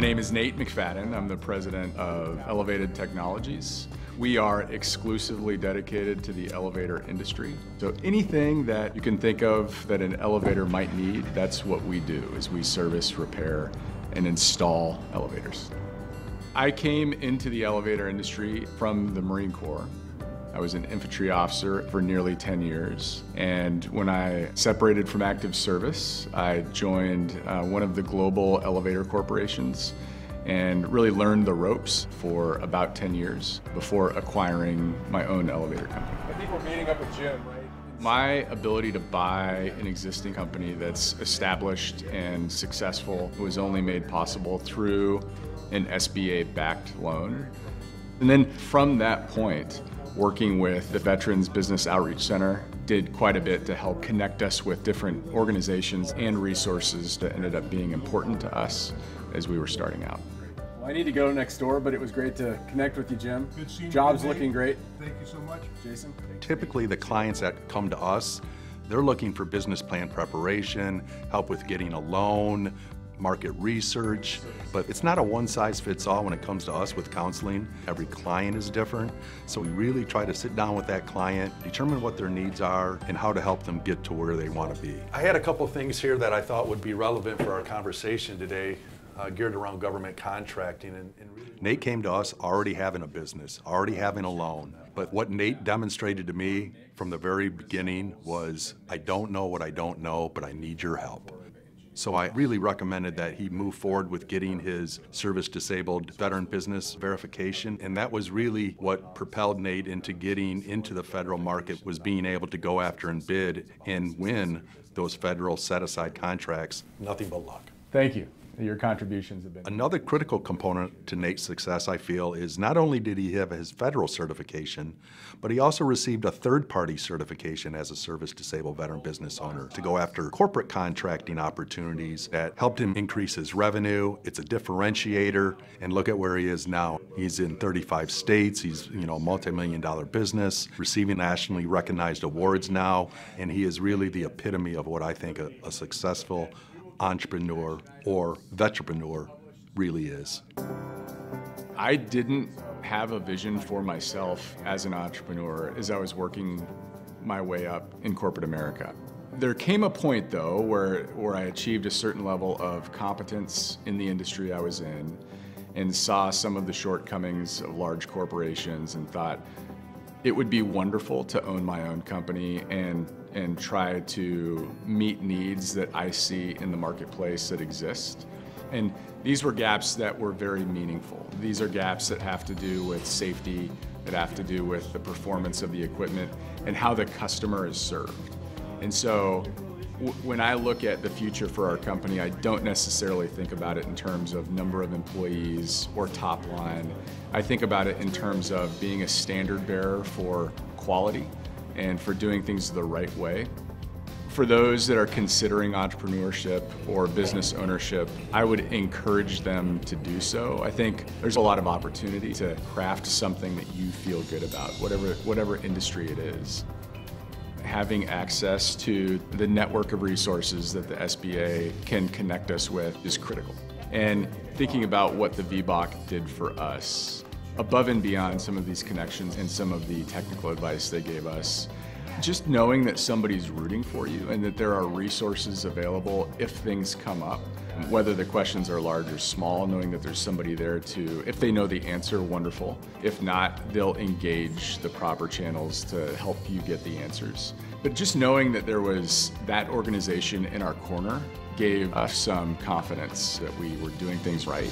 name is Nate McFadden. I'm the president of Elevated Technologies. We are exclusively dedicated to the elevator industry. So anything that you can think of that an elevator might need, that's what we do, is we service, repair, and install elevators. I came into the elevator industry from the Marine Corps. I was an infantry officer for nearly 10 years, and when I separated from active service, I joined one of the global elevator corporations and really learned the ropes for about 10 years before acquiring my own elevator company. I think we're meeting up with Jim, right? My ability to buy an existing company that's established and successful was only made possible through an SBA-backed loan. And then from that point, working with the Veterans Business Outreach Center did quite a bit to help connect us with different organizations and resources that ended up being important to us as we were starting out. Well, I need to go next door, but it was great to connect with you, Jim. Good seeing you. Job's looking great. Thank you so much. Jason? Typically, the clients that come to us, they're looking for business plan preparation, help with getting a loan, market research, but it's not a one-size-fits-all when it comes to us with counseling. Every client is different, so we really try to sit down with that client, determine what their needs are, and how to help them get to where they want to be. I had a couple things here that I thought would be relevant for our conversation today, geared around government contracting. And really, Nate came to us already having a business, already having a loan, but what Nate demonstrated to me from the very beginning was, I don't know what I don't know, but I need your help. So I really recommended that he move forward with getting his service-disabled veteran business verification, and that was really what propelled Nate into getting into the federal market, was being able to go after and bid and win those federal set-aside contracts. Nothing but luck. Thank you. Your contributions have been... Another critical component to Nate's success, I feel, is not only did he have his federal certification, but he also received a third-party certification as a service-disabled veteran business owner to go after corporate contracting opportunities that helped him increase his revenue. It's a differentiator, and look at where he is now. He's in 35 states. He's, a multi-million-dollar business, receiving nationally recognized awards now, and he is really the epitome of what I think a successful entrepreneur or vetrepreneur really is. I didn't have a vision for myself as an entrepreneur as I was working my way up in corporate America. There came a point, though, where I achieved a certain level of competence in the industry I was in and saw some of the shortcomings of large corporations and thought it would be wonderful to own my own company and try to meet needs that I see in the marketplace that exist. And these were gaps that were very meaningful. These are gaps that have to do with safety, that have to do with the performance of the equipment and how the customer is served. And so when I look at the future for our company, I don't necessarily think about it in terms of number of employees or top line. I think about it in terms of being a standard bearer for quality and for doing things the right way. For those that are considering entrepreneurship or business ownership, I would encourage them to do so. I think there's a lot of opportunity to craft something that you feel good about, whatever industry it is. Having access to the network of resources that the SBA can connect us with is critical. And thinking about what the VBAC did for us, above and beyond some of these connections and some of the technical advice they gave us, just knowing that somebody's rooting for you and that there are resources available if things come up, whether the questions are large or small, knowing that there's somebody there to, if they know the answer, wonderful. If not, they'll engage the proper channels to help you get the answers. But just knowing that there was that organization in our corner gave us some confidence that we were doing things right.